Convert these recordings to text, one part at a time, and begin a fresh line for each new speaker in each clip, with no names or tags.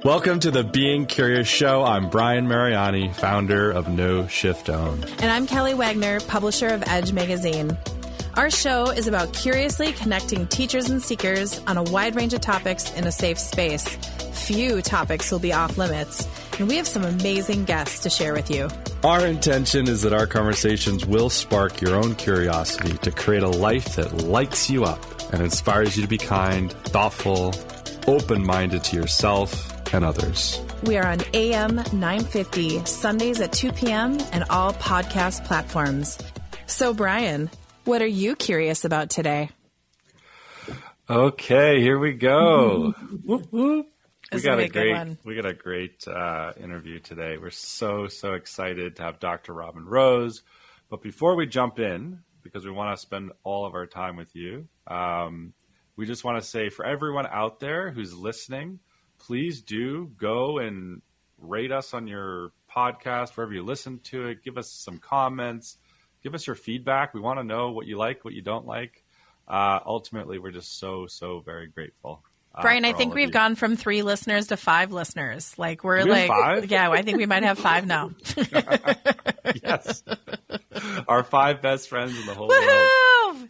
Welcome to the Being Curious Show. I'm Brian Mariani, founder of No Shift Own.
And I'm Kelly Wagner, publisher of Edge Magazine. Our show is about curiously connecting teachers and seekers on a wide range of topics in a safe space. Few topics will be off limits, and we have some amazing guests to share with you.
Our intention is that our conversations will spark your own curiosity to create a life that lights you up and inspires you to be kind, thoughtful, open-minded to yourself and others.
We are on AM 950, Sundays at 2 p.m. and all podcast platforms. So, Brian, what are you curious about today?
Okay, here we go. Whoop, whoop. We got a great interview today. We're so excited to have Dr. Robin Rose. But before we jump in, because we want to spend all of our time with you, we just want to say for everyone out there who's listening, please do go and rate us on your podcast, wherever you listen to it. Give us some comments. Give us your feedback. We want to know what you like, what you don't like. Ultimately, we're just so very grateful.
Brian, I think we've gone from 3 listeners to 5 listeners. Like we're
we
like,
5?
Yeah, I think we might have 5 now.
Yes, our 5 best friends in the whole
world,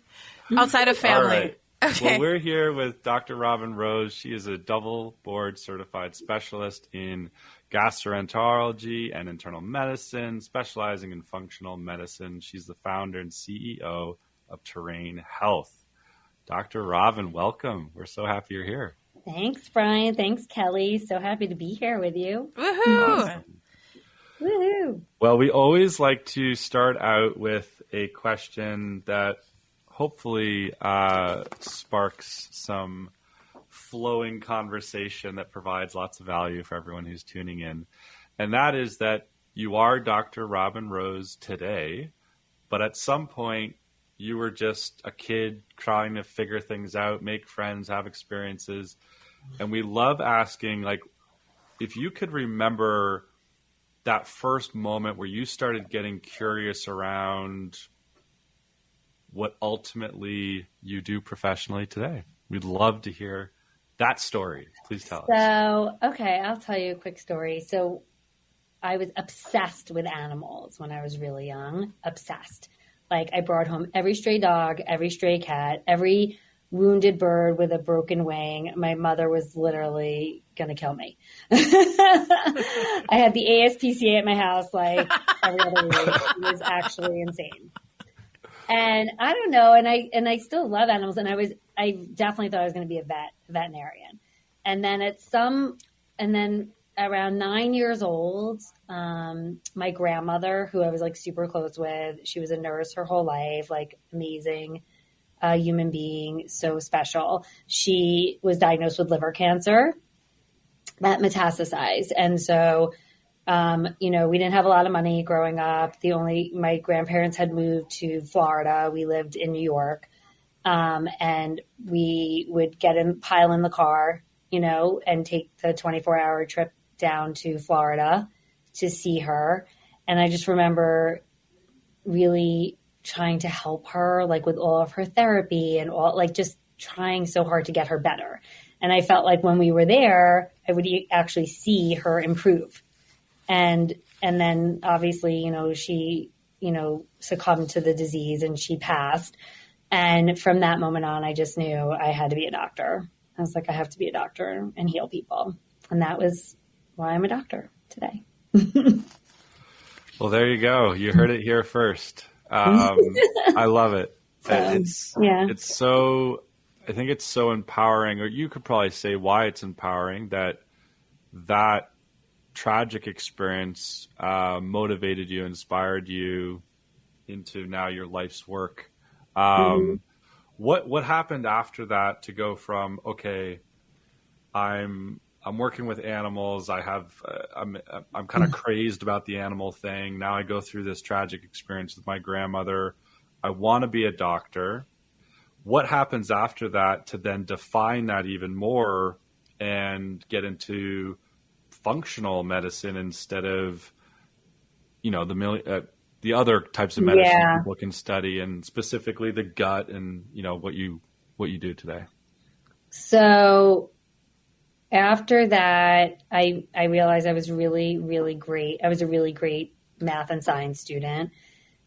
outside of family.
All right.
Okay.
Well, we're here with Dr. Robin Rose. She is a double board certified specialist in gastroenterology and internal medicine, specializing in functional medicine. She's the founder and CEO of Terrain Health. Dr. Robin, welcome. We're so happy you're here.
Thanks, Brian. Thanks, Kelly. So happy to be here with you.
Woohoo!
Awesome.
Woohoo!
Well, we always like to start out with a question that hopefully sparks some flowing conversation that provides lots of value for everyone who's tuning in. And that is that you are Dr. Robin Rose today, but at some point you were just a kid trying to figure things out, make friends, have experiences. And we love asking, like, if you could remember that first moment where you started getting curious around what ultimately you do professionally today. We'd love to hear that story. Please tell us.
So, okay, I'll tell you a quick story. So I was obsessed with animals when I was really young, obsessed. Like I brought home every stray dog, every stray cat, every wounded bird with a broken wing. My mother was literally going to kill me. I had the ASPCA at my house like every other week. It was actually insane. And I don't know, and I still love animals, and I definitely thought I was going to be a veterinarian. And then around 9 years old, my grandmother, who I was like super close with, she was a nurse her whole life, like amazing human being, so special. She was diagnosed with liver cancer that metastasized, and so. We didn't have a lot of money growing up. My grandparents had moved to Florida. We lived in New York. And we would pile in the car, and take the 24-hour trip down to Florida to see her. And I just remember really trying to help her, like with all of her therapy and all, like just trying so hard to get her better. And I felt like when we were there, I would actually see her improve. And then obviously, she, succumbed to the disease and she passed. And from that moment on, I just knew I had to be a doctor. I was like, I have to be a doctor and heal people. And that was why I'm a doctor today.
Well, there you go. You heard it here first. I love it. I think it's so empowering, or you could probably say why it's empowering that tragic experience motivated you, inspired you into now your life's work. What happened after that to go from, okay, I'm working with animals. I'm kind of crazed about the animal thing. Now I go through this tragic experience with my grandmother. I want to be a doctor. What happens after that to then define that even more and get into functional medicine instead of, the other types of medicine people can study, and specifically the gut and, what you do today?
So after that, I realized I was really, really great. I was a really great math and science student.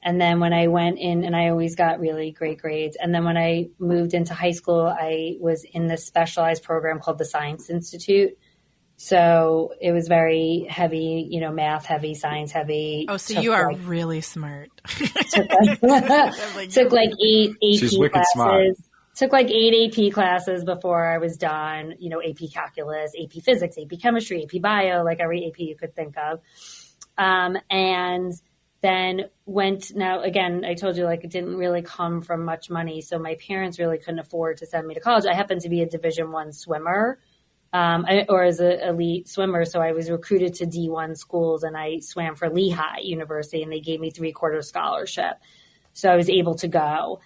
And then when I went in, and I always got really great grades. And then when I moved into high school, I was in this specialized program called the Science Institute. So it was very heavy, you know, math heavy, science heavy.
Oh, so you are really smart.
Took like 8
She's
AP
wicked
classes.
smart.
Took like 8 AP classes before I was done, you know, AP calculus, AP physics, AP chemistry, AP bio, like every AP you could think of. And then now again, I told you, like, it didn't really come from much money. So my parents really couldn't afford to send me to college. I happened to be a Division I swimmer, or as an elite swimmer. So I was recruited to D1 schools, and I swam for Lehigh University, and they gave me 3/4 scholarship. So I was able to go.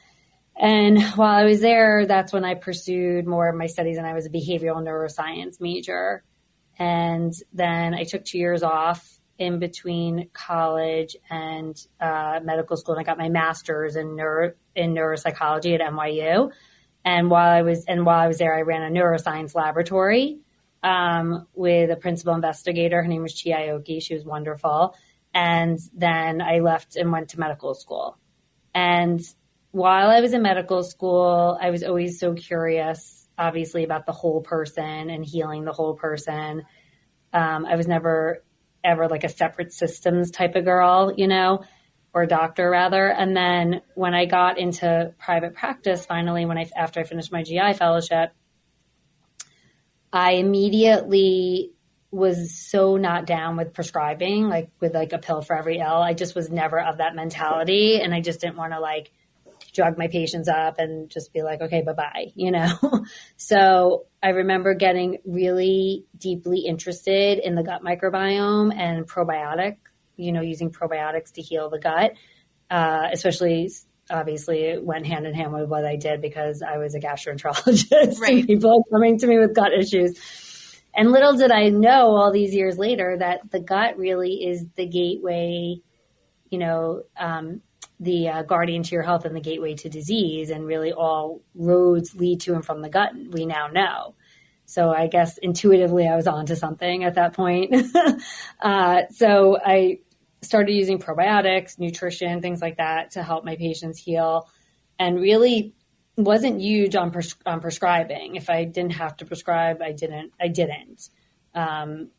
And while I was there, that's when I pursued more of my studies, and I was a behavioral neuroscience major. And then I took 2 years off in between college and medical school, and I got my master's in neuropsychology at NYU. And while I was there, I ran a neuroscience laboratory with a principal investigator. Her name was Chi Aoki. She was wonderful. And then I left and went to medical school. And while I was in medical school, I was always so curious, obviously, about the whole person and healing the whole person. I was never ever like a separate systems type of girl, you know, or doctor rather. And then when I got into private practice, finally, after I finished my GI fellowship, I immediately was so not down with prescribing, like with like a pill for every ill. I just was never of that mentality. And I just didn't want to like drug my patients up and just be like, okay, bye-bye, you know? So I remember getting really deeply interested in the gut microbiome and probiotic, you know, using probiotics to heal the gut, especially, obviously, it went hand in hand with what I did because I was a gastroenterologist.
Right.
And people are coming to me with gut issues. And little did I know all these years later that the gut really is the gateway, you know, the guardian to your health and the gateway to disease, and really all roads lead to and from the gut, we now know. So I guess intuitively I was onto something at that point. So I started using probiotics, nutrition, things like that to help my patients heal, and really wasn't huge on prescribing. If I didn't have to prescribe, I didn't. And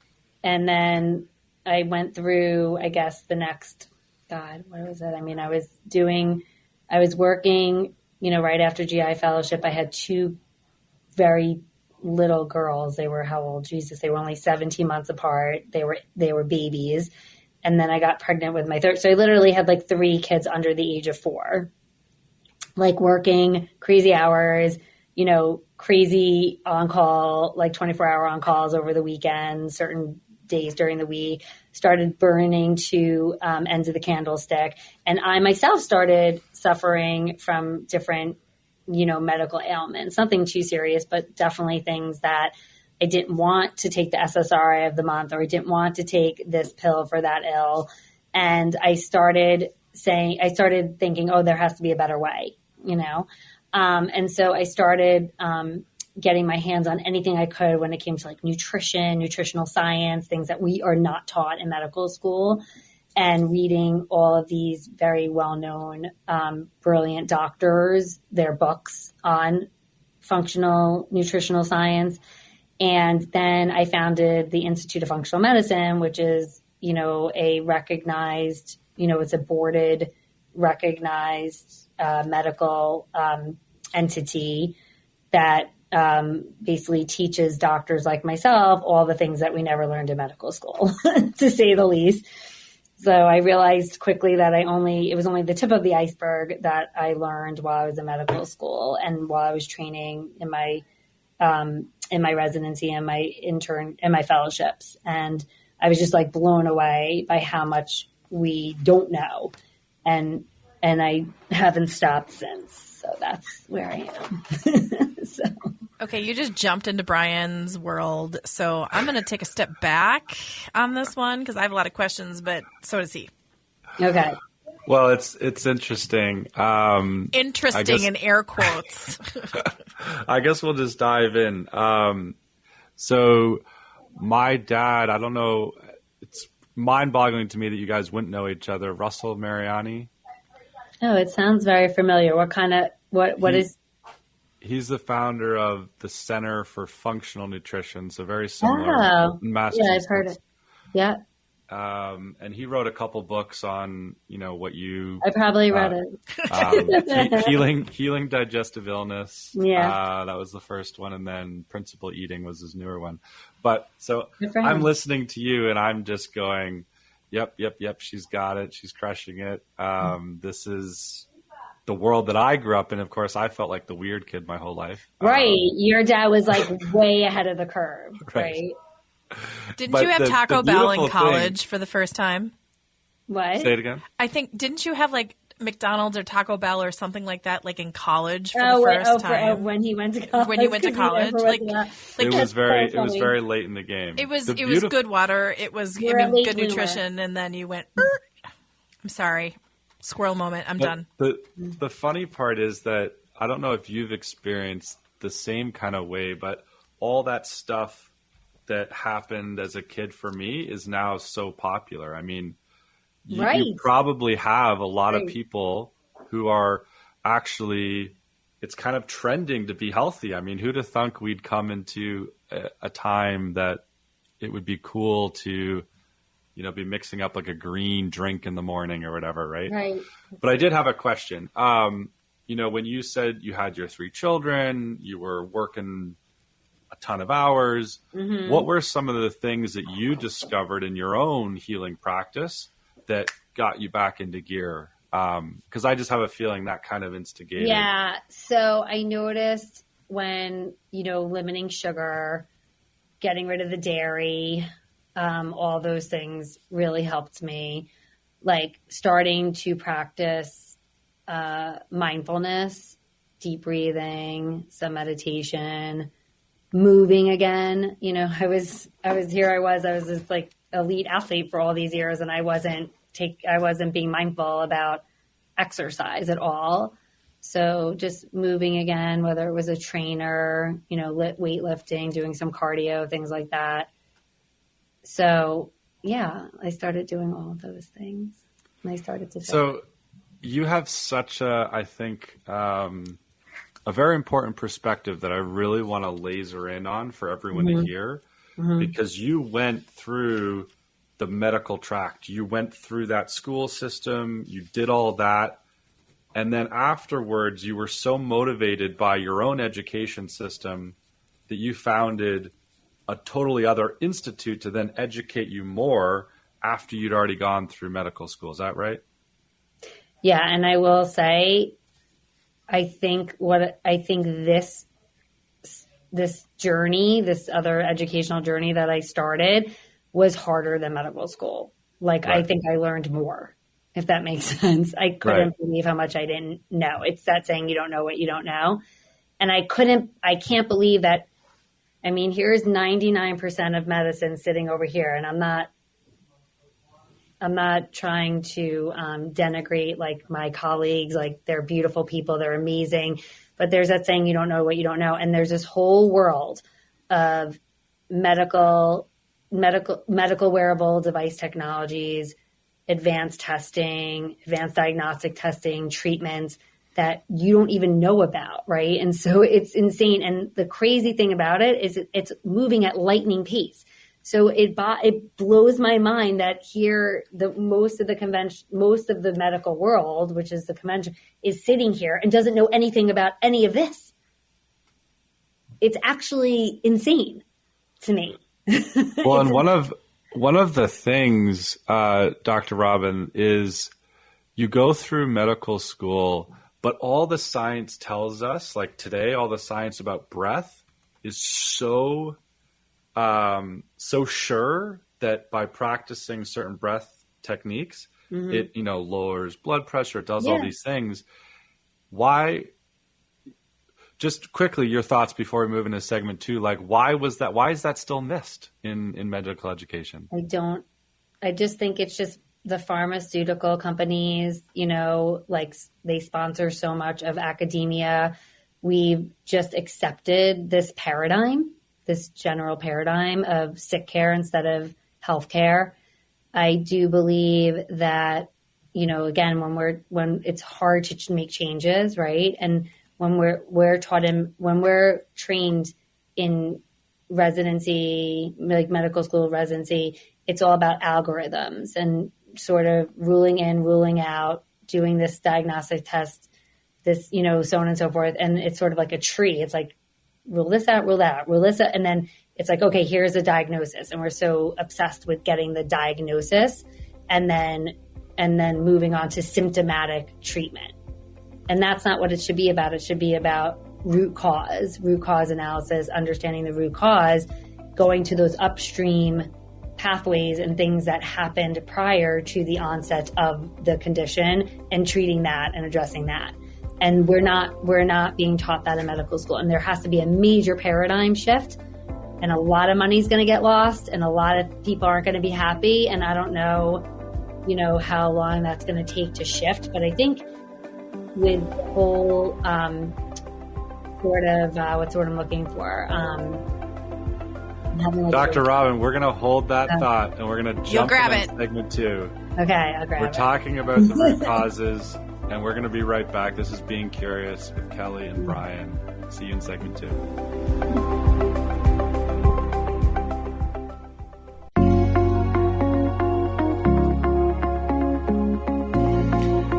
then I went through, I guess, the next, God, what was it? I mean, I was working, you know, right after GI fellowship. I had 2 very little girls. They were how old? Jesus, they were only 17 months apart. They were babies. And then I got pregnant with my third. So I literally had like 3 kids under the age of 4, like working crazy hours, you know, crazy on call, like 24-hour on calls over the weekend, certain days during the week, started burning 2 ends of the candlestick. And I myself started suffering from different, you know, medical ailments, nothing too serious, but definitely things that I didn't want to take the SSRI of the month, or I didn't want to take this pill for that ill. And I started thinking, oh, there has to be a better way, you know? And so I started getting my hands on anything I could when it came to like nutrition, nutritional science, things that we are not taught in medical school, and reading all of these very well-known, brilliant doctors, their books on functional nutritional science. And then I founded the Institute of Functional Medicine, which is, you know, a recognized, you know, it's a boarded, recognized medical entity that basically teaches doctors like myself all the things that we never learned in medical school, to say the least. So I realized quickly that it was only the tip of the iceberg that I learned while I was in medical school and while I was training in my residency and my intern and my fellowships. And I was just like blown away by how much we don't know. And I haven't stopped since. So that's where I am. So.
Okay, you just jumped into Brian's world. So I'm going to take a step back on this one because I have a lot of questions, but so does he.
Okay.
Well, it's interesting.
Interesting in air quotes.
I guess we'll just dive in. So my dad, I don't know, it's mind-boggling to me that you guys wouldn't know each other. Russell Mariani.
Oh, it sounds very familiar. What is?
He's the founder of the Center for Functional Nutrition, so very similar.
Oh,
in
yeah,
Massachusetts.
I've heard it. Yeah,
And he wrote a couple books on, what you
I probably read it.
healing digestive illness.
Yeah.
That was the first one, and then Principle Eating was his newer one. But so
Good for him.
I'm listening to you, and I'm just going, yep. She's got it. She's crushing it. This is the world that I grew up in. Of course, I felt like the weird kid my whole life.
Right. Your dad was like way ahead of the curve,
Right.
right?
Didn't you have Taco Bell in college for the first time?
What?
Say it again.
I think, didn't you have like McDonald's or Taco Bell or something like that, like in college for the first time?
When he went to college.
When you went to college,
It was very late in the game.
It was good water. It was good nutrition, and then you went. I'm sorry, squirrel moment. I'm done.
The funny part is that I don't know if you've experienced the same kind of way, but all that stuff that happened as a kid for me is now so popular. I mean, you probably have a lot of people who are actually, it's kind of trending to be healthy. I mean, who'd have thunk we'd come into a time that it would be cool to, be mixing up like a green drink in the morning or whatever, right?
Right.
But I did have a question. When you said you had your 3 children, you were working a ton of hours, what were some of the things that you discovered in your own healing practice that got you back into gear? Because I just have a feeling that kind of instigated.
Yeah. So I noticed when, limiting sugar, getting rid of the dairy, all those things really helped me. Like starting to practice mindfulness, deep breathing, some meditation, moving again. I was this like elite athlete for all these years, and I wasn't being mindful about exercise at all. So just moving again, whether it was a trainer, weightlifting, doing some cardio, things like that. So yeah, I started doing all of those things, and I started to.
So you have such I think, a very important perspective that I really want to laser in on for everyone to hear, because you went through the medical tract, you went through that school system, you did all that. And then afterwards, you were so motivated by your own education system that you founded a totally other institute to then educate you more after you'd already gone through medical school. Is that right?
Yeah. And I will say, I think this journey, this other educational journey that I started was harder than medical school. Like, right. I think I learned more, if that makes sense. I couldn't believe how much I didn't know. It's that saying, you don't know what you don't know. And I can't believe that. I mean, here's 99% of medicine sitting over here, and I'm not trying to denigrate like my colleagues, like they're beautiful people, they're amazing, but there's that saying, you don't know what you don't know. And there's this whole world of medical wearable device technologies, advanced testing, advanced diagnostic testing, treatments that you don't even know about, right? And so it's insane. And the crazy thing about it is it's moving at lightning pace. So it blows my mind that here most of the medical world, which is the convention, is sitting here and doesn't know anything about any of this. It's actually insane to me.
Well, and one of the things, Dr. Robin, is you go through medical school, but all the science tells us, like today, all the science about breath is so sure that by practicing certain breath techniques, it lowers blood pressure, it does all these things. Why? Just quickly, your thoughts before we move into segment 2. Like, why is that still missed in medical education?
I just think it's just the pharmaceutical companies, like they sponsor so much of academia. We've just accepted this paradigm this general paradigm of sick care instead of health care. I do believe that, you know, again, when it's hard to make changes, right? And when we're trained in residency, like medical school residency, it's all about algorithms and sort of ruling in, ruling out, doing this diagnostic test, this, you know, so on and so forth. And it's sort of like a tree. It's like, rule this out, rule that out, rule this out. And then it's like, okay, here's a diagnosis. And we're so obsessed with getting the diagnosis and then moving on to symptomatic treatment. And that's not what it should be about. It should be about root cause analysis, understanding the root cause, going to those upstream pathways and things that happened prior to the onset of the condition and treating that and addressing that. And we're not being taught that in medical school. And there has to be a major paradigm shift, and a lot of money is going to get lost and a lot of people aren't going to be happy. And I don't know, you know, how long that's going to take to shift. But I think with the whole what's what I'm looking for.
Dr. Robin, we're going to hold that thought and we're going to jump into segment 2.
Okay, I'll grab it.
We're talking about the root causes and we're going to be right back. This is Being Curious with Kelly and Brian. See you in segment 2.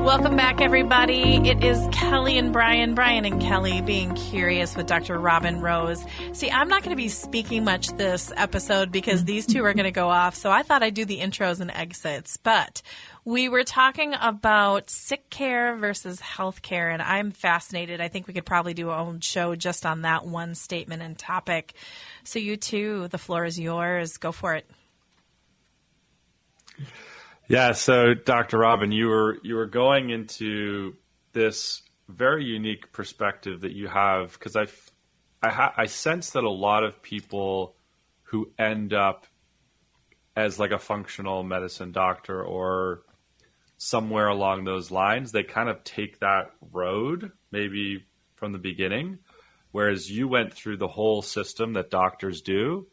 Welcome back, everybody. It is Kelly and Brian and Kelly Being Curious with Dr. Robin Rose. See, I'm not going to be speaking much this episode because these two are going to go off, so I thought I'd do the intros and exits. But we were talking about sick care versus health care, and I'm fascinated. I think we could probably do our own show just on that one statement and topic. So you two, the floor is yours. Go for it.
Yeah, so Dr. Robin, you were going into this very unique perspective that you have, because I sense that a lot of people who end up as like a functional medicine doctor or somewhere along those lines, they kind of take that road maybe from the beginning, whereas you went through the whole system that doctors do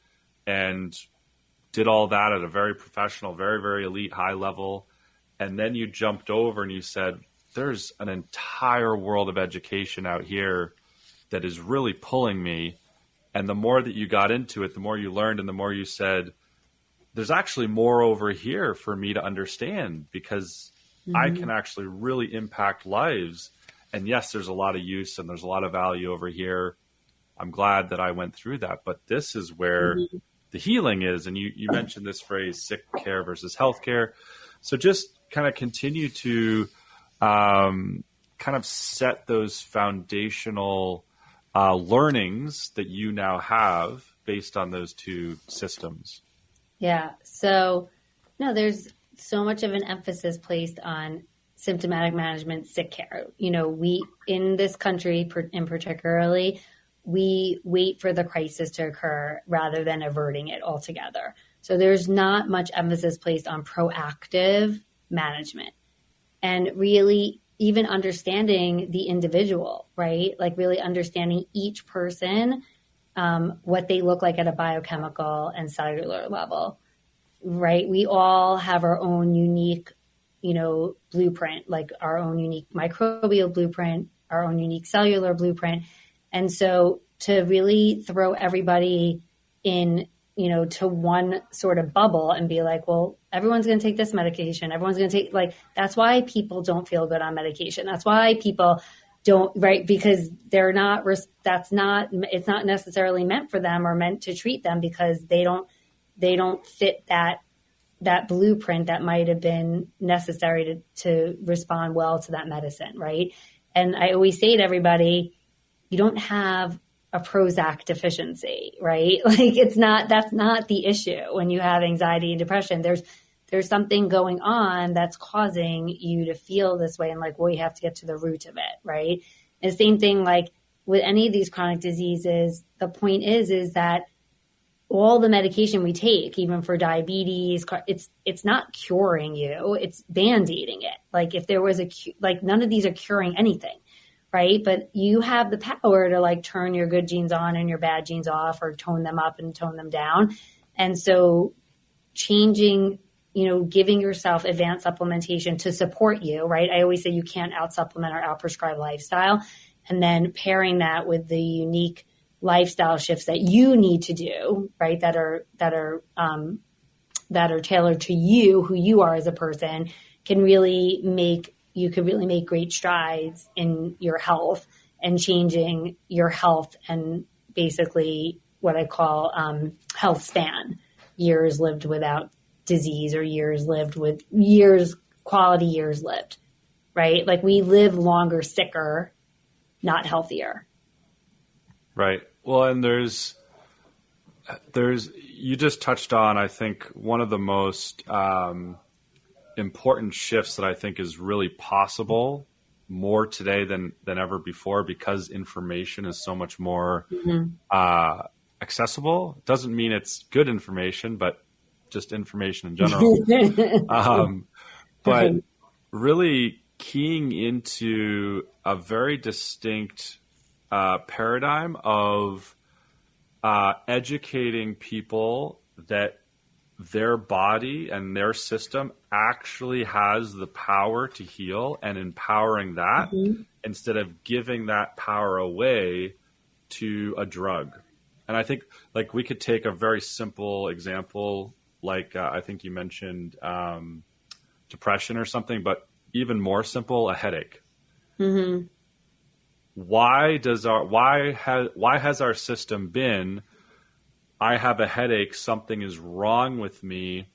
and did all that at a very professional, very, very elite, high level. And then you jumped over and you said, there's an entire world of education out here that is really pulling me. And the more that you got into it, the more you learned and the more you said, there's actually more over here for me to understand because I can actually really impact lives. And yes, there's a lot of use and there's a lot of value over here. I'm glad that I went through that. But this is where the healing is. And you mentioned this phrase, sick care versus healthcare. So just kind of continue to kind of set those foundational learnings that you now have based on those two systems. Yeah. So no, there's so much of an emphasis placed on symptomatic management, sick care. You know, we in this country in particularly, we wait for the crisis to occur rather than averting it altogether. So there's not much emphasis placed on proactive management and really even understanding the individual, right? Like really understanding each person, what they look like at a biochemical and cellular level, right? We all have our own unique, you know, blueprint, like our own unique microbial blueprint, our own unique cellular blueprint. And so to really throw everybody in, you know, to one sort of bubble and be like, well, everyone's going to take this medication. Everyone's going to take, like, that's why people don't feel good on medication. That's why people don't, right? Because they're not, it's not necessarily meant for them or meant to treat them because they don't fit that blueprint that might have been necessary to respond well to that medicine, right? And I always say to everybody, you don't have a Prozac deficiency, right? Like that's not the issue when you have anxiety and depression. There's something going on that's causing you to feel this way. And like, well, you have to get to the root of it, right? And the same thing, like with any of these chronic diseases, the point is that all the medication we take, even for diabetes, it's not curing you, it's band-aiding it. Like if there was like none of these are curing anything.
right? But you have the power to like turn your good genes on and your bad genes off, or tone them up and tone them down. And so changing, giving yourself advanced supplementation to support you, right? I always say you can't out supplement or out prescribe lifestyle. And then pairing that with the unique lifestyle shifts that you need to do, right? That are tailored to you, who you are as a person, can really make great strides in your health and changing your health, and basically what I call health span, years lived without disease, or quality years lived, right? Like we live longer, sicker, not healthier.
Right. Well, and there's, you just touched on, I think, one of the most important shifts that I think is really possible more today than ever before, because information is so much more accessible. It doesn't mean it's good information, but just information in general. But really keying into a very distinct paradigm of educating people that their body and their system actually has the power to heal, and empowering that instead of giving that power away to a drug. And I think like we could take a very simple example, like I think you mentioned depression or something, but even more simple, a headache. Mm-hmm. Why has our system been, I have a headache, something is wrong with me,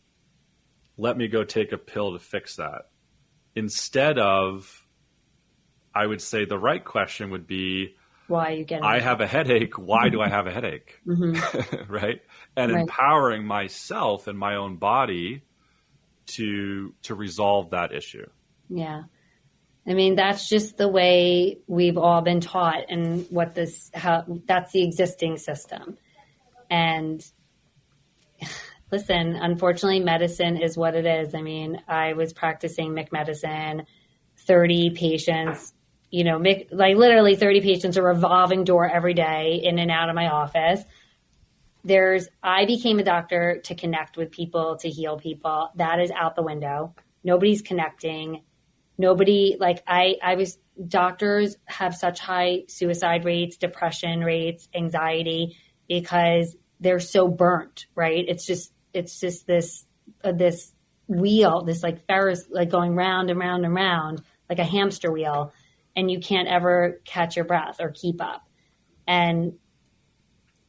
let me go take a pill to fix that? Instead of, I would say the right question would be,
why are you getting
I have a headache, why do I have a headache? Mm-hmm. Right? And right. Empowering myself and my own body to resolve that issue.
Yeah. I mean, that's just the way we've all been taught, and that's the existing system. And listen, unfortunately, medicine is what it is. I mean, I was practicing McMedicine, 30 patients, like literally 30 patients, a revolving door every day in and out of my office. I became a doctor to connect with people, to heal people. That is out the window. Nobody's connecting. Doctors have such high suicide rates, depression rates, anxiety, because they're so burnt, right? It's just this wheel, this like Ferris, like going round and round and round, like a hamster wheel, and you can't ever catch your breath or keep up. And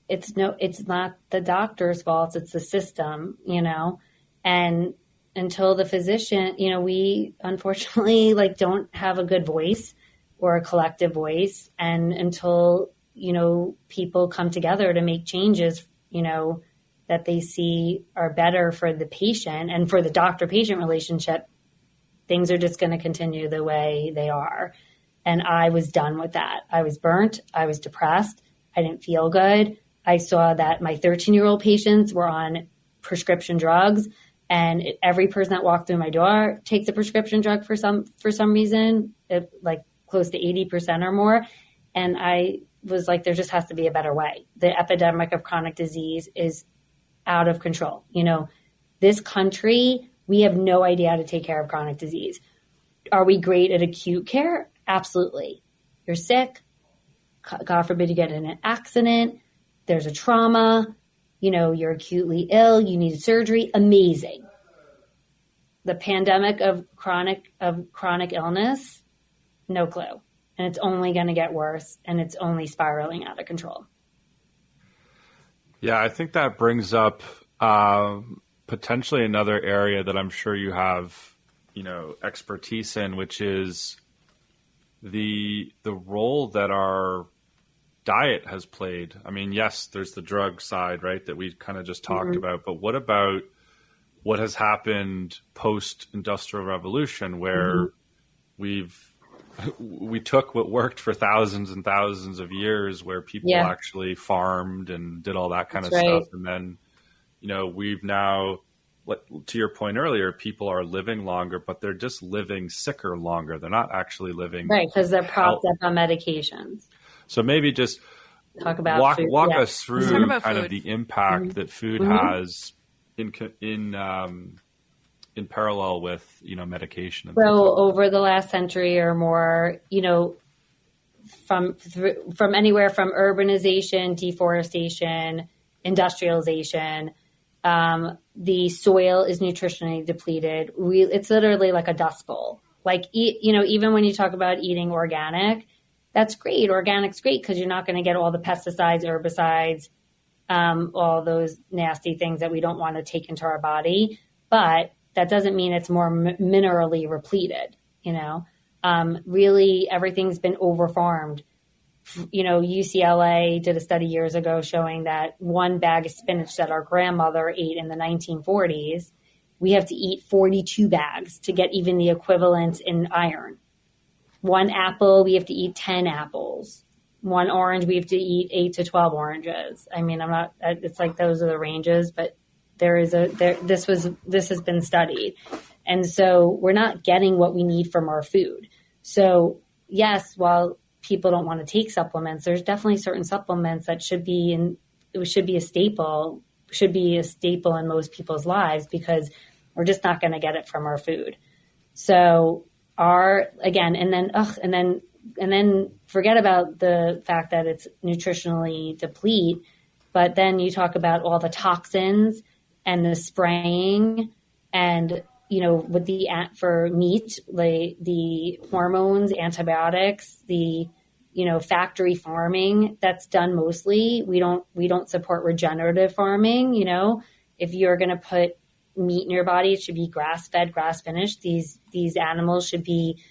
it's not the doctor's fault, it's the system, and until the physician, we unfortunately don't have a good voice or a collective voice. And until, people come together to make changes, that they see are better for the patient and for the doctor-patient relationship, things are just going to continue the way they are. And I was done with that. I was burnt. I was depressed. I didn't feel good. I saw that my 13-year-old patients were on prescription drugs. And every person that walked through my door takes a prescription drug for some reason, like close to 80% or more. And I was like, there just has to be a better way. The epidemic of chronic disease is out of control. This country, we have no idea how to take care of chronic disease. Are we great at acute care? Absolutely. You're sick. God forbid you get in an accident. There's a trauma. You're acutely ill, you need surgery, amazing. The pandemic of chronic illness, no clue. And it's only going to get worse, and it's only spiraling out of control.
Yeah, I think that brings up potentially another area that I'm sure you have, expertise in, which is the role that our diet has played. I mean, yes, there's the drug side, right, that we kind of just talked about, but what about what has happened post-industrial revolution, where we took what worked for thousands and thousands of years, where people actually farmed and did all that kind of stuff, and then we've now to your point earlier, people are living longer, but they're just living sicker longer. They're not actually living
right, because they're propped up on medications.
So maybe just
talk about
walk us through kind of the impact that food has in parallel with medication.
So over the last century or more, from anywhere from urbanization, deforestation, industrialization, the soil is nutritionally depleted. It's literally like a dust bowl. Like, even when you talk about eating organic, that's great. Organic's great because you're not going to get all the pesticides, herbicides, all those nasty things that we don't want to take into our body. But that doesn't mean it's more minerally repleted. Really, everything's been overfarmed. UCLA did a study years ago showing that one bag of spinach that our grandmother ate in the 1940s, we have to eat 42 bags to get even the equivalent in iron. One apple, we have to eat 10 apples. One orange, we have to eat 8 to 12 oranges. I mean, it's like those are the ranges, but this has been studied. And so we're not getting what we need from our food. So yes, while people don't want to take supplements, there's definitely certain supplements that should be a staple in most people's lives because we're just not going to get it from our food. So and then forget about the fact that it's nutritionally deplete, but then you talk about all the toxins and the spraying and with for meat, the hormones, antibiotics, the factory farming that's done mostly. We don't support regenerative farming. If you're going to put meat in your body, it should be grass fed, grass finished. These animals should be,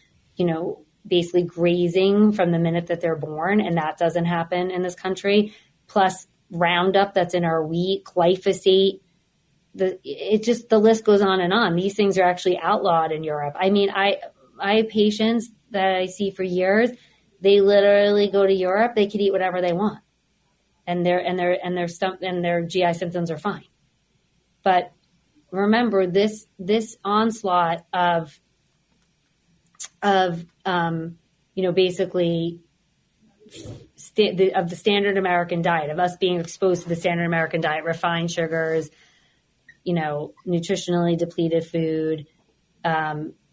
basically grazing from the minute that they're born, and that doesn't happen in this country. Plus Roundup that's in our wheat, glyphosate. The list goes on and on. These things are actually outlawed in Europe. I mean, I have patients that I see for years. They literally go to Europe. They could eat whatever they want, and their GI symptoms are fine. But remember, this onslaught of basically of the standard American diet, of us being exposed to the standard American diet, refined sugars, nutritionally depleted food,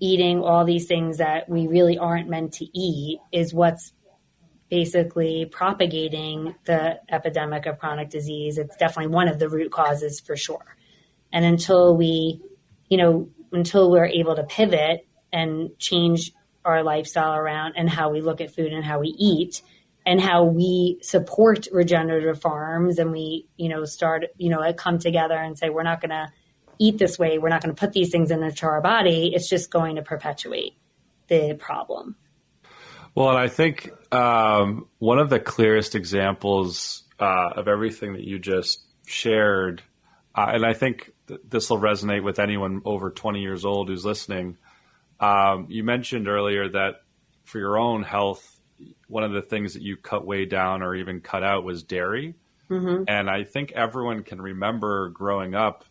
eating all these things that we really aren't meant to eat is what's basically propagating the epidemic of chronic disease. It's definitely one of the root causes for sure. And until we're able to pivot and change our lifestyle around and how we look at food and how we eat and how we support regenerative farms and we, come together and say, we're not going to eat this way. We're not going to put these things into our body. It's just going to perpetuate the problem.
Well, and I think one of the clearest examples of everything that you just shared, and I think this will resonate with anyone over 20 years old who's listening. You mentioned earlier that for your own health, one of the things that you cut way down or even cut out was dairy. Mm-hmm. And I think everyone can remember growing up,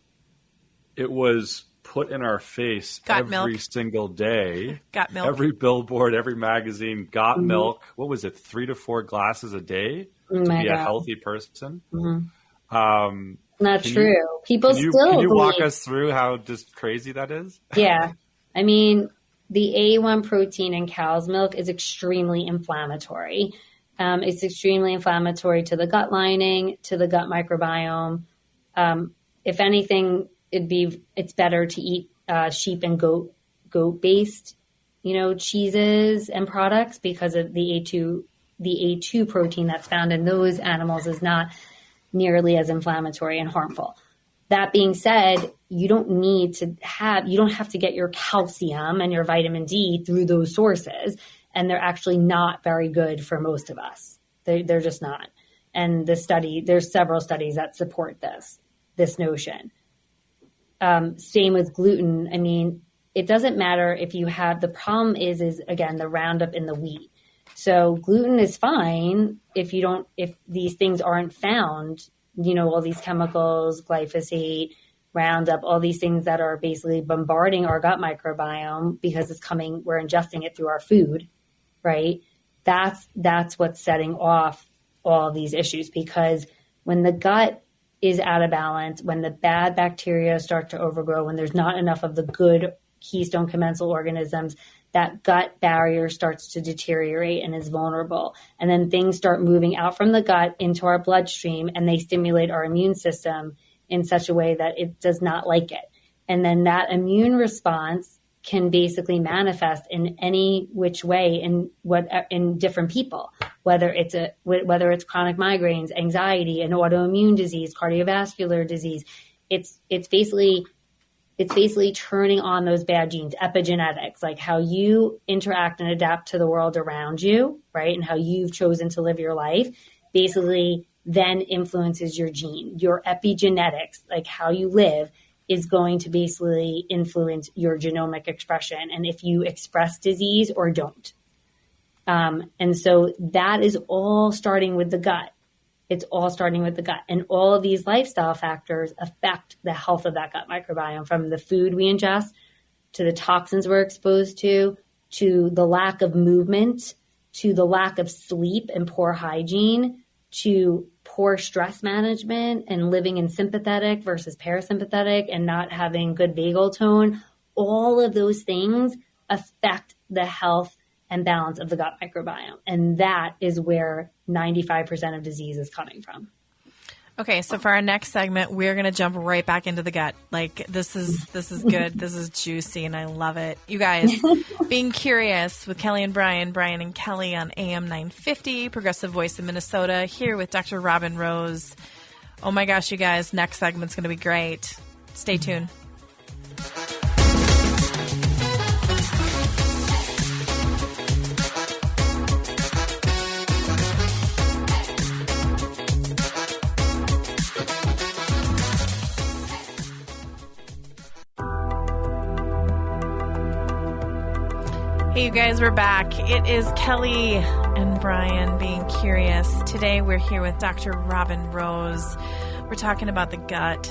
it was put in our face every single day.
Got milk.
Every billboard, every magazine, got milk. What was it, 3 to 4 glasses a day to be a healthy person? Mm-hmm.
Not true. People still
Can you walk us through how just crazy that is?
Yeah. I mean, the A1 protein in cow's milk is extremely inflammatory. It's extremely inflammatory to the gut lining, to the gut microbiome. If anything, it's better to eat sheep and goat based, cheeses and products because of the A2 protein that's found in those animals is not nearly as inflammatory and harmful. That being said, you don't have to get your calcium and your vitamin D through those sources. And they're actually not very good for most of us. They're just not. And there's several studies that support this notion. Same with gluten. I mean, it doesn't matter if you have, the problem is again, the Roundup in the wheat. So gluten is fine if these things aren't found, all these chemicals, glyphosate, Roundup, all these things that are basically bombarding our gut microbiome because we're ingesting it through our food, right? That's what's setting off all these issues, because when the gut is out of balance, when the bad bacteria start to overgrow, when there's not enough of the good keystone commensal organisms, that gut barrier starts to deteriorate and is vulnerable. And then things start moving out from the gut into our bloodstream, and they stimulate our immune system in such a way that it does not like it. And then that immune response can basically manifest in any which way in different people, whether it's chronic migraines, anxiety, an autoimmune disease, cardiovascular disease. It's basically turning on those bad genes, epigenetics, like how you interact and adapt to the world around you, right? And how you've chosen to live your life basically then influences your gene. Your epigenetics, like how you live, is going to basically influence your genomic expression and if you express disease or don't. And so that is all starting with the gut. It's all starting with the gut. And all of these lifestyle factors affect the health of that gut microbiome, from the food we ingest to the toxins we're exposed to the lack of movement, to the lack of sleep and poor hygiene, to poor stress management and living in sympathetic versus parasympathetic and not having good vagal tone. All of those things affect the health and balance of the gut microbiome. And that is where 95% of disease is coming from.
Okay, so for our next segment, we're going to jump right back into the gut. Like, this is good. This is juicy, and I love it. You guys, Being Curious with Kelly and Brian and Kelly on AM 950, Progressive Voice in Minnesota, here with Dr. Robin Rose. Oh my gosh, you guys, next segment's going to be great. Stay tuned. Hey, you guys, we're back. It is Kelly and Brian Being Curious. Today we're here with Dr. Robin Rose. We're talking about the gut.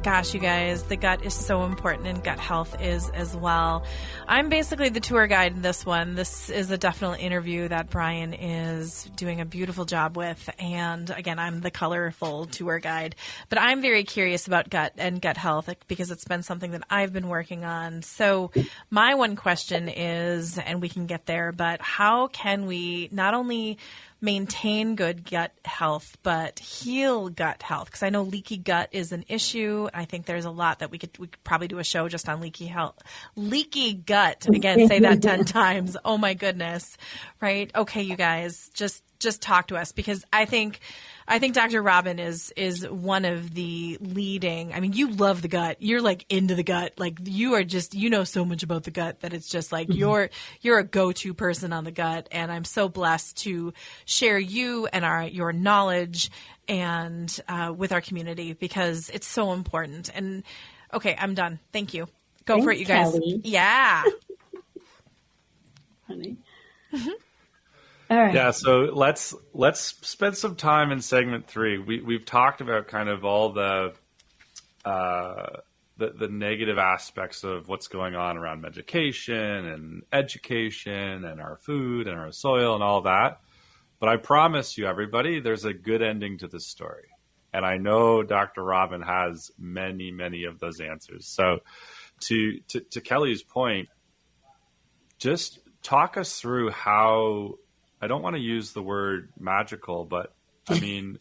Gosh, you guys, the gut is so important, and gut health is as well. I'm basically the tour guide in this one. This is a definite interview that Brian is doing a beautiful job with. And again, I'm the colorful tour guide. But I'm very curious about gut and gut health because it's been something that I've been working on. So my one question is, and we can get there, but how can we not only maintain good gut health, but heal gut health? Because I know leaky gut is an issue. I think there's a lot that we could probably do a show just on leaky gut. Again, say that 10 times. Oh my goodness. Right? Okay, you guys, just talk to us, because I think Dr. Robin is one of the leading. I mean, you love the gut. You're like into the gut. Like, you are just, you know so much about the gut that it's just like you're a go-to person on the gut. And I'm so blessed to share you and your knowledge and with our community, because it's so important. And okay, I'm done. Thank you. Thanks, for it, you guys.
Kelly.
Yeah.
Honey. All right.
Yeah, so let's spend some time in segment 3. We've talked about kind of all the negative aspects of what's going on around medication and education and our food and our soil and all that. But I promise you, everybody, there's a good ending to this story. And I know Dr. Robin has many, many of those answers. So to Kelly's point, just talk us through how, I don't want to use the word magical, but I mean,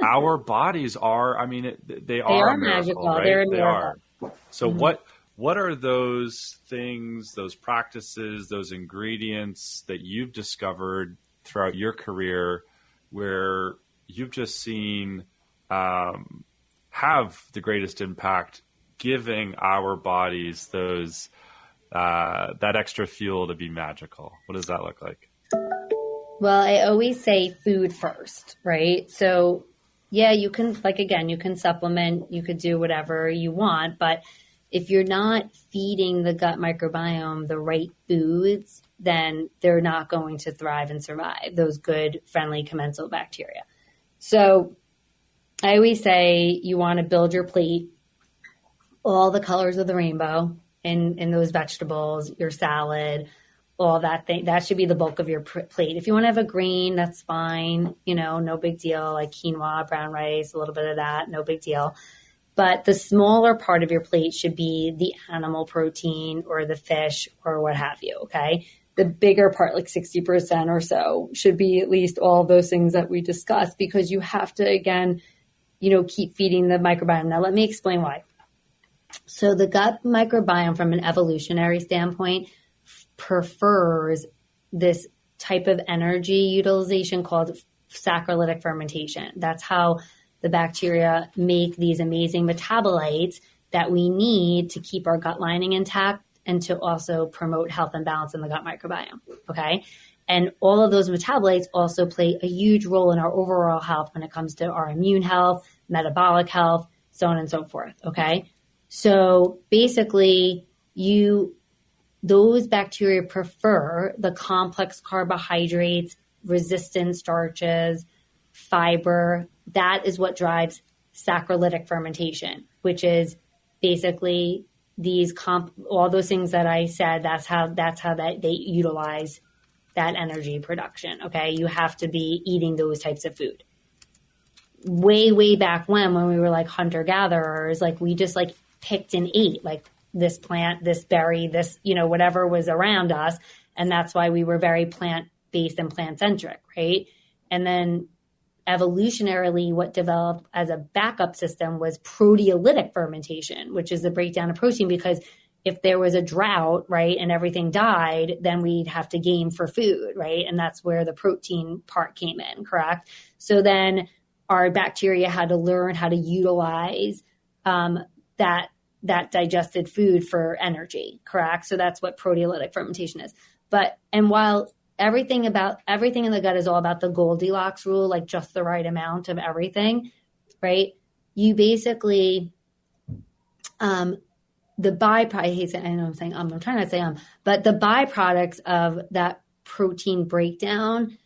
our bodies are, I mean, they are magical, right?
They're a
they
miracle.
are. So what are those things, those practices, those ingredients that you've discovered throughout your career where you've just seen have the greatest impact, giving our bodies those that extra fuel to be magical? What does that look like?
Well, I always say food first, right? So yeah, you can, like, again, you can supplement, you could do whatever you want, but if you're not feeding the gut microbiome the right foods, then they're not going to thrive and survive, those good, friendly, commensal bacteria. So I always say you want to build your plate all the colors of the rainbow in those vegetables, your salad, all that thing. That should be the bulk of your plate. If you want to have a grain, that's fine. No big deal. Like quinoa, brown rice, a little bit of that, no big deal. But the smaller part of your plate should be the animal protein or the fish or what have you. Okay. The bigger part, like 60% or so, should be at least all those things that we discussed, because you have to, again, keep feeding the microbiome. Now, let me explain why. So the gut microbiome, from an evolutionary standpoint, prefers this type of energy utilization called saccharolytic fermentation. That's how the bacteria make these amazing metabolites that we need to keep our gut lining intact and to also promote health and balance in the gut microbiome. Okay. And all of those metabolites also play a huge role in our overall health when it comes to our immune health, metabolic health, so on and so forth. Okay. So basically those bacteria prefer the complex carbohydrates, resistant starches, fiber. That is what drives saccharolytic fermentation, which is basically all those things that I said. That's how they utilize that energy production. Okay. You have to be eating those types of food. Way back when we were like hunter gatherers, like we just like picked and ate like this plant, this berry, this, whatever was around us. And that's why we were very plant-based and plant-centric, right? And then evolutionarily, what developed as a backup system was proteolytic fermentation, which is the breakdown of protein, because if there was a drought, right, and everything died, then we'd have to game for food, right? And that's where the protein part came in, correct? So then our bacteria had to learn how to utilize that digested food for energy, correct? So that's what proteolytic fermentation is. And while everything in the gut is all about the Goldilocks rule, like just the right amount of everything, right? You basically, the byproduct, I hate saying, I know I'm saying, I'm trying not to say, but the byproducts of that protein breakdown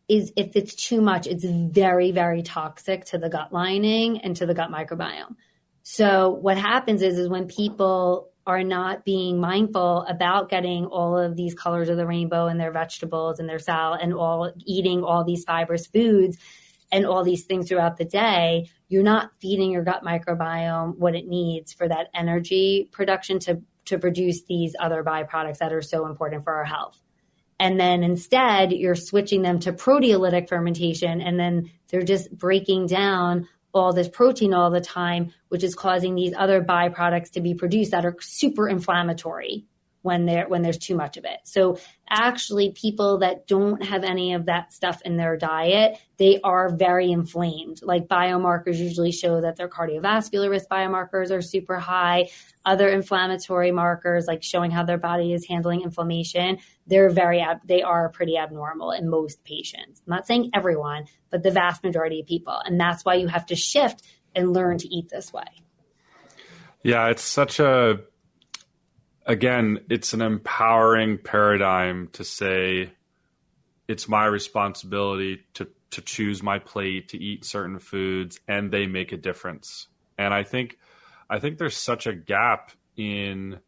is, if it's too much, it's very, very toxic to the gut lining and to the gut microbiome. So what happens is when people are not being mindful about getting all of these colors of the rainbow in their vegetables and their salad and eating all these fibrous foods and all these things throughout the day, you're not feeding your gut microbiome what it needs for that energy production to produce these other byproducts that are so important for our health. And then instead, you're switching them to proteolytic fermentation, and then they're just breaking down all this protein all the time, which is causing these other byproducts to be produced that are super inflammatory when there's too much of it. So actually, people that don't have any of that stuff in their diet, they are very inflamed. Like biomarkers usually show that their cardiovascular risk biomarkers are super high. Other inflammatory markers, like showing how their body is handling inflammation, they are pretty abnormal in most patients. I'm not saying everyone, but the vast majority of people. And that's why you have to shift and learn to eat this way.
Yeah, it's it's an empowering paradigm to say it's my responsibility to choose my plate, to eat certain foods, and they make a difference. And I think there's such a gap in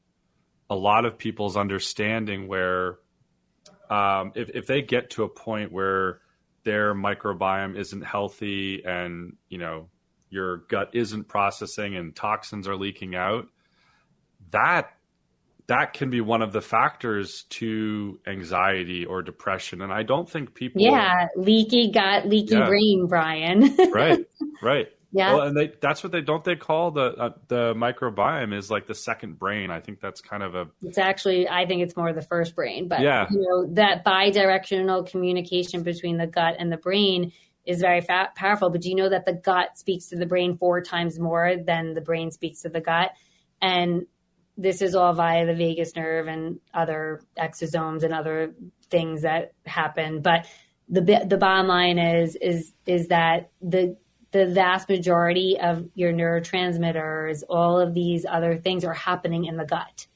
a lot of people's understanding where if they get to a point where their microbiome isn't healthy and, your gut isn't processing and toxins are leaking out, that can be one of the factors to anxiety or depression. And I don't think people... Yeah,
leaky gut, leaky brain, Brian.
Right.
Yeah.
Well, and that's what they call the microbiome is like the second brain. I think that's kind of
it's actually, I think it's more the first brain, but
yeah.
That bi-directional communication between the gut and the brain is very powerful. But do you know that the gut speaks to the brain 4 times more than the brain speaks to the gut? And this is all via the vagus nerve and other exosomes and other things that happen. But the bottom line is that the vast majority of your neurotransmitters, all of these other things are happening in the gut.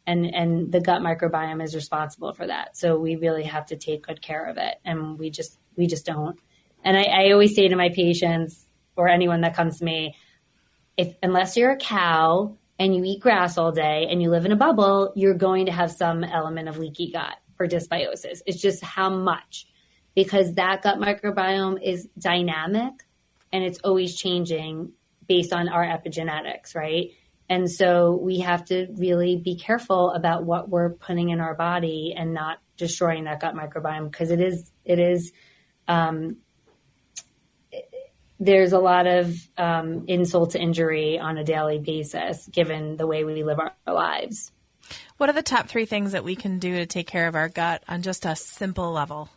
And the gut microbiome is responsible for that. So we really have to take good care of it. And we just don't. And I always say to my patients or anyone that comes to me, unless you're a cow and you eat grass all day and you live in a bubble, you're going to have some element of leaky gut or dysbiosis. It's just how much, because that gut microbiome is dynamic and it's always changing based on our epigenetics, right? And so we have to really be careful about what we're putting in our body and not destroying that gut microbiome, because there's a lot of insult to injury on a daily basis, given the way we live our lives.
What are the top 3 things that we can do to take care of our gut on just a simple level?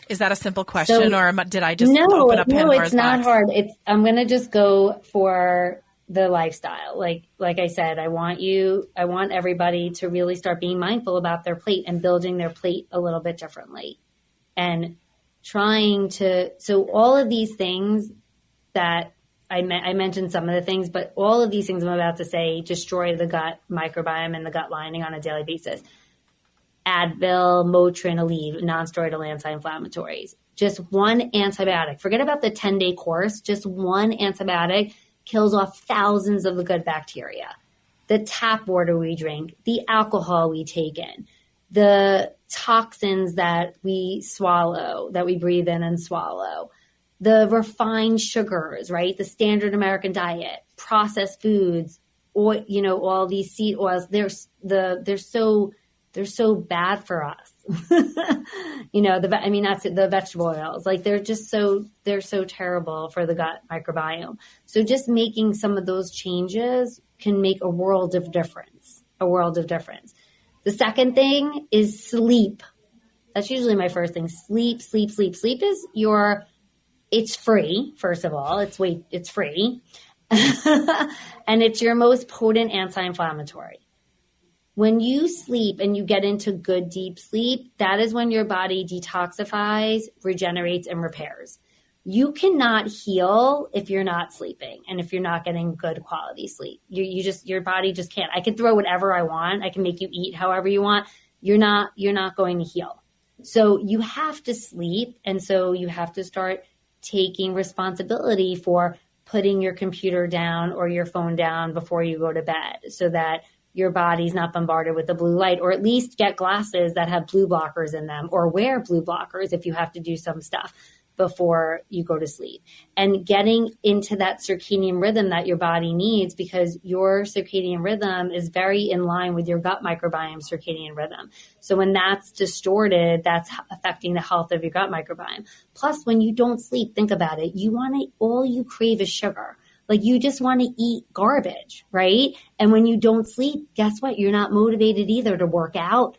Is that a simple question, or did I just open up Pandora's box?
No, it's not hard. I'm going to just go for the lifestyle. Like I said, I want everybody to really start being mindful about their plate and building their plate a little bit differently, and so all of these things that I mentioned some of the things, but all of these things I'm about to say destroy the gut microbiome and the gut lining on a daily basis. Advil, Motrin, Aleve, non-steroidal anti-inflammatories. Just one antibiotic. Forget about the 10-day course. Just one antibiotic kills off thousands of the good bacteria. The tap water we drink, the alcohol we take in, the toxins that we swallow, that we breathe in and swallow, the refined sugars, right? The standard American diet, processed foods, or, all these seed oils, they're so bad for us. That's the vegetable oils. Like they're so terrible for the gut microbiome. So just making some of those changes can make a world of difference. The second thing is sleep. That's usually my first thing. Sleep. Sleep is it's free. First of all, it's free. And it's your most potent anti-inflammatory. When you sleep and you get into good deep sleep, that is when your body detoxifies, regenerates, and repairs. You cannot heal if you're not sleeping and if you're not getting good quality sleep. Your body just can't. I can throw whatever I want. I can make you eat however you want. You're not going to heal. So you have to sleep. And so you have to start taking responsibility for putting your computer down or your phone down before you go to bed, so that your body's not bombarded with the blue light, or at least get glasses that have blue blockers in them, or wear blue blockers if you have to do some stuff before you go to sleep. And getting into that circadian rhythm that your body needs, because your circadian rhythm is very in line with your gut microbiome circadian rhythm. So when that's distorted, that's affecting the health of your gut microbiome. Plus, when you don't sleep, think about it, all you crave is sugar. Like you just want to eat garbage, right? And when you don't sleep, guess what? You're not motivated either to work out,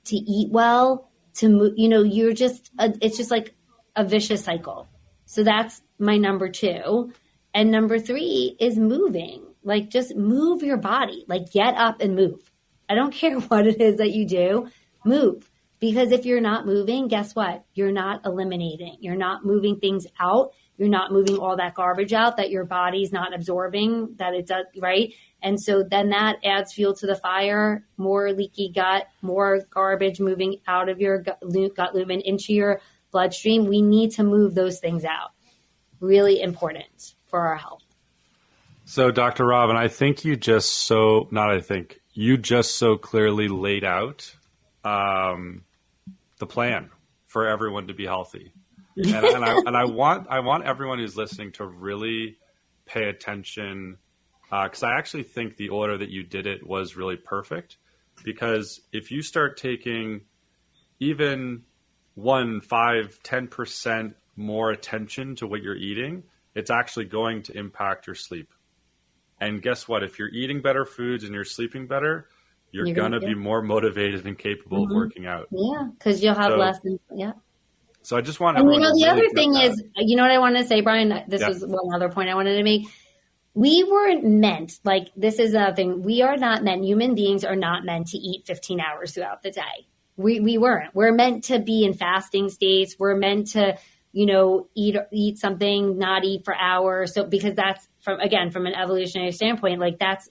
to eat well, to move, it's just like a vicious cycle. So that's my number 2. And number 3 is moving. Like just move your body, like get up and move. I don't care what it is that you do, move. Because if you're not moving, guess what? You're not eliminating. You're not moving things out. You're not moving all that garbage out that your body's not absorbing, that it does, right? And so then that adds fuel to the fire, more leaky gut, more garbage moving out of your gut lumen into your bloodstream. We need to move those things out. Really important for our health.
So Dr. Robin, you just so clearly laid out the plan for everyone to be healthy. And I want everyone who's listening to really pay attention, because I actually think the order that you did it was really perfect. Because if you start taking even 1, 5, 10% more attention to what you're eating, it's actually going to impact your sleep. And guess what? If you're eating better foods and you're sleeping better, you're going to be more motivated and capable of working out.
Yeah, because you'll have less. Yeah.
So I just want
to. And
the
other thing is, what I want to say, Brian, this was one other point I wanted to make. We weren't meant, this is another thing. We are not meant, human beings are not meant to eat 15 hours throughout the day. We weren't. We're meant to be in fasting states. We're meant to, eat something, not eat for hours. So, because that's from an evolutionary standpoint, that's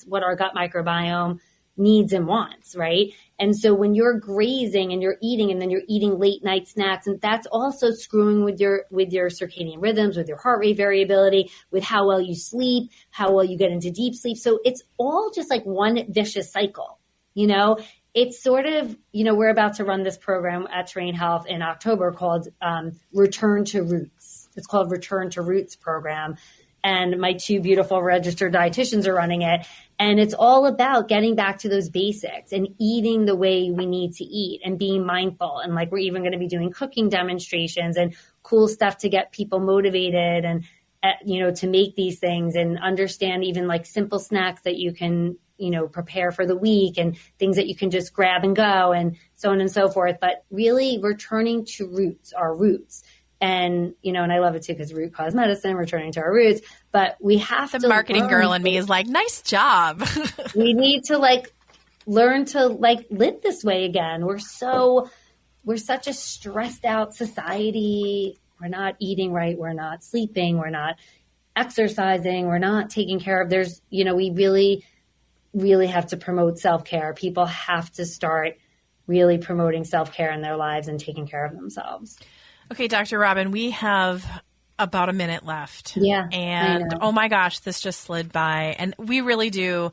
what our gut microbiome needs and wants, right? And so when you're grazing and you're eating and then you're eating late night snacks, and that's also screwing with your circadian rhythms, with your heart rate variability, with how well you sleep, how well you get into deep sleep. So it's all just like one vicious cycle, you know? It's sort of, you know, we're about to run this program at Terrain Health in October called Return to Roots. It's called Return to Roots program. And my two beautiful registered dietitians are running it. And it's all about getting back to those basics and eating the way we need to eat and being mindful. And like, we're even going to be doing cooking demonstrations and cool stuff to get people motivated and, you know, to make these things and understand even like simple snacks that you can, you know, prepare for the week and things that you can just grab and go and so on and so forth. But really returning to roots, our roots. And, you know, and I love it too, because root cause medicine, returning to our roots, but we have to.
The marketing girl in me is like, nice job.
We need to like learn to like live this way again. We're such a stressed out society. We're not eating right. We're not sleeping. We're not exercising. We're not taking care of, you know, we really, really have to promote self-care. People have to start really promoting self-care in their lives and taking care of themselves.
Okay, Dr. Robin, we have about a minute left.
Yeah.
And oh my gosh, this just slid by. And we really do.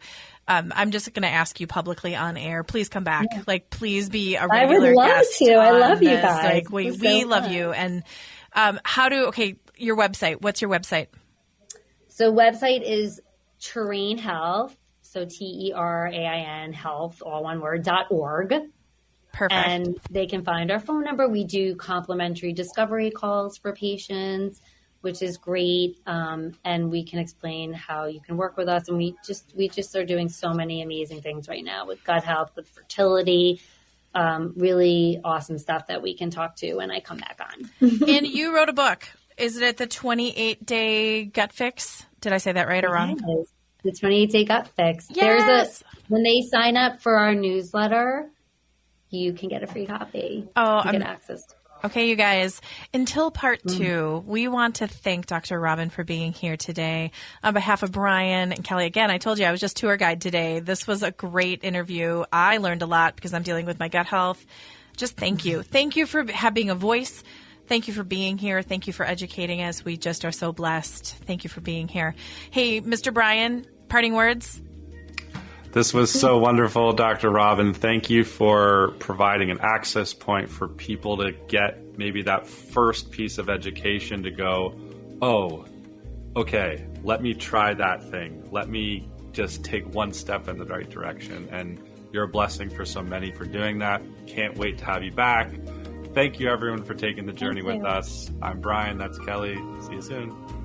I'm just going to ask you publicly on air. Please come back. Yeah. Like, please be a regular guest.
I would love to. I love
this.
you guys.
Like, we love you. And your website. What's your website?
So website is Terrain Health. So TERAIN health, all one word, .org.
Perfect.
And they can find our phone number. We do complimentary discovery calls for patients, which is great. And we can explain how you can work with us. And we just are doing so many amazing things right now with gut health, with fertility, really awesome stuff that we can talk to when I come back on.
And you wrote a book. Is it the 28-day gut fix? Did I say that right or wrong?
Yes. The 28-day gut fix.
Yes.
When they sign up for our newsletter, you can get a free copy. Get access.
Okay, you guys, until part 2, we want to thank Dr. Robin for being here today. On behalf of Brian and Kelly, again, I told you I was just tour guide today. This was a great interview. I learned a lot because I'm dealing with my gut health. Just thank you. Thank you for having a voice. Thank you for being here. Thank you for educating us. We just are so blessed. Thank you for being here. Hey, Mr. Brian, parting words?
This was so wonderful, Dr. Robin. Thank you for providing an access point for people to get maybe that first piece of education to go, oh, okay, let me try that thing. Let me just take one step in the right direction. And you're a blessing for so many for doing that. Can't wait to have you back. Thank you, everyone, for taking the journey with us. I'm Brian. That's Kelly. See you soon.